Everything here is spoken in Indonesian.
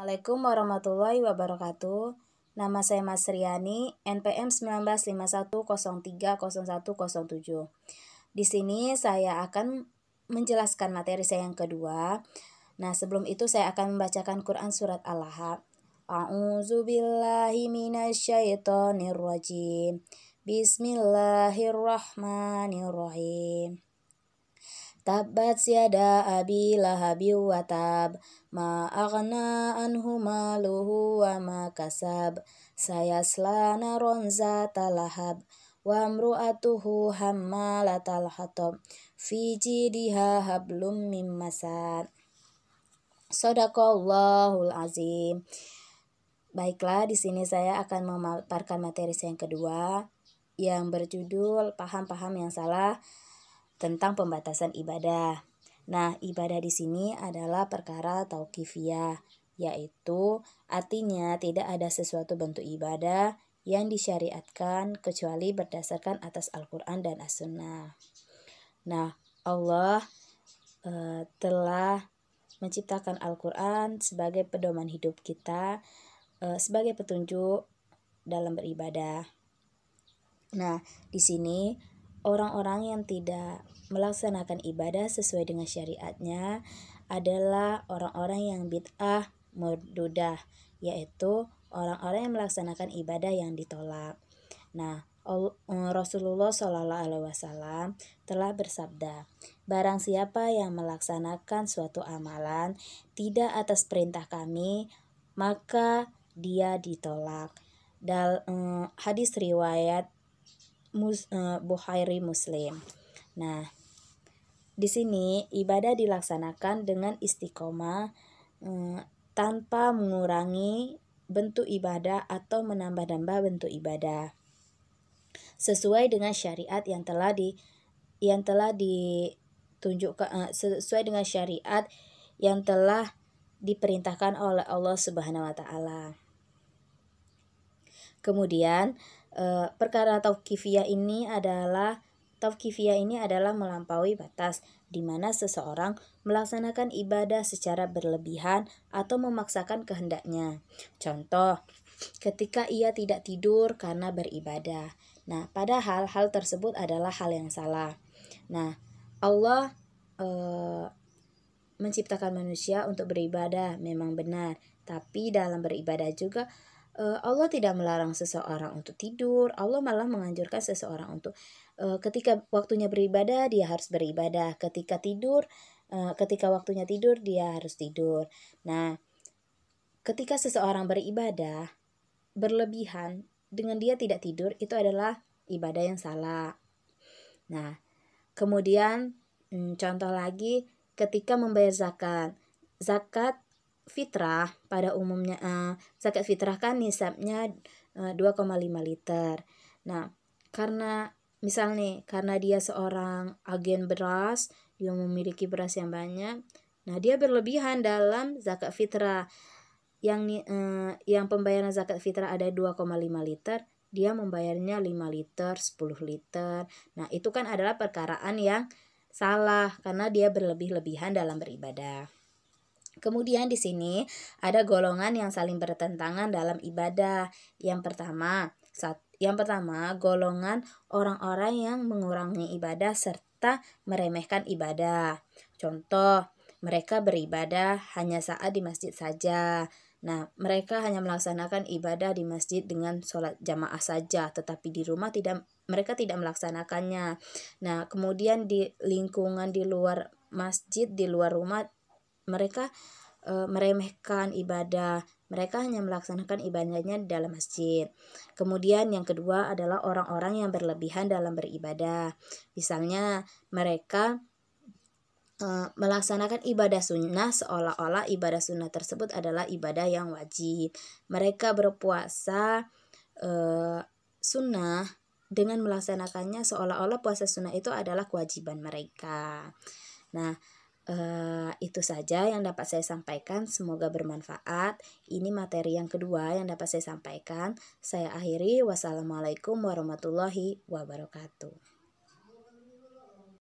Assalamualaikum warahmatullahi wabarakatuh. Nama saya Mas Riani, NPM 1951030107. Di sini saya akan menjelaskan materi saya yang kedua. Nah, sebelum itu saya akan membacakan Quran surat Al-Lahab. A'udzubillahi minasyaitonirrajim. Bismillahirrahmanirrahim. Tabbat yada abi lahabi wa tab, ma aghna anhu maluhu wa ma kasab, sayasla naron zata lahab, wa amru'atuhu hammalatal hatab, fi jidiha hablum mim masad. Shadaqallahul azim. Baiklah, di sini saya akan memaparkan materi saya yang kedua yang berjudul paham-paham yang salah tentang pembatasan ibadah. Nah, ibadah di sini adalah perkara tauqifiyah, yaitu artinya tidak ada sesuatu bentuk ibadah yang disyariatkan kecuali berdasarkan atas Al-Quran dan As-Sunnah. Nah, Allah telah menciptakan Al-Quran sebagai pedoman hidup kita, sebagai petunjuk dalam beribadah. Nah, di sini orang-orang yang tidak melaksanakan ibadah sesuai dengan syariatnya adalah orang-orang yang bid'ah mardudah, yaitu orang-orang yang melaksanakan ibadah yang ditolak. Nah, Rasulullah SAW telah bersabda, barang siapa yang melaksanakan suatu amalan tidak atas perintah kami, maka dia ditolak. Hadis riwayat Bukhari Muslim. Nah, di sini ibadah dilaksanakan dengan istiqomah tanpa mengurangi bentuk ibadah atau menambah-nambah bentuk ibadah, sesuai dengan syariat yang telah ditunjukkan, sesuai dengan syariat yang telah diperintahkan oleh Allah Subhanahu wa taala. Kemudian perkara tauqifiyah ini adalah melampaui batas, di mana seseorang melaksanakan ibadah secara berlebihan atau memaksakan kehendaknya. Contoh, ketika ia tidak tidur karena beribadah. Nah, padahal hal tersebut adalah hal yang salah. Nah, Allah menciptakan manusia untuk beribadah, memang benar. Tapi dalam beribadah juga Allah tidak melarang seseorang untuk tidur. Allah malah menganjurkan seseorang untuk ketika waktunya beribadah dia harus beribadah, ketika waktunya tidur dia harus tidur. Nah, ketika seseorang beribadah berlebihan dengan dia tidak tidur, itu adalah ibadah yang salah. Nah, kemudian contoh lagi, ketika membayar zakat fitrah pada umumnya, zakat fitrah kan nisabnya 2,5 liter. Nah, karena dia seorang agen beras, dia memiliki beras yang banyak, nah dia berlebihan dalam zakat fitrah. Yang pembayaran zakat fitrah ada 2,5 liter, dia membayarnya 5 liter, 10 liter. Nah, itu kan adalah perkaraan yang salah karena dia berlebih-lebihan dalam beribadah. Kemudian di sini ada golongan yang saling bertentangan dalam ibadah. Yang pertama, golongan orang-orang yang mengurangi ibadah serta meremehkan ibadah. Contoh, mereka beribadah hanya saat di masjid saja. Nah, mereka hanya melaksanakan ibadah di masjid dengan sholat jamaah saja, tetapi di rumah mereka tidak melaksanakannya. Nah, kemudian di lingkungan di luar masjid, di luar rumah, mereka meremehkan ibadah. Mereka hanya melaksanakan ibadahnya di dalam masjid. Kemudian yang kedua adalah orang-orang yang berlebihan dalam beribadah. Misalnya mereka melaksanakan ibadah sunnah seolah-olah ibadah sunnah tersebut adalah ibadah yang wajib. Mereka berpuasa sunnah dengan melaksanakannya seolah-olah puasa sunnah itu adalah kewajiban mereka. Nah, itu saja yang dapat saya sampaikan, semoga bermanfaat. Ini materi yang kedua yang dapat saya sampaikan. Saya akhiri, wassalamualaikum warahmatullahi wabarakatuh.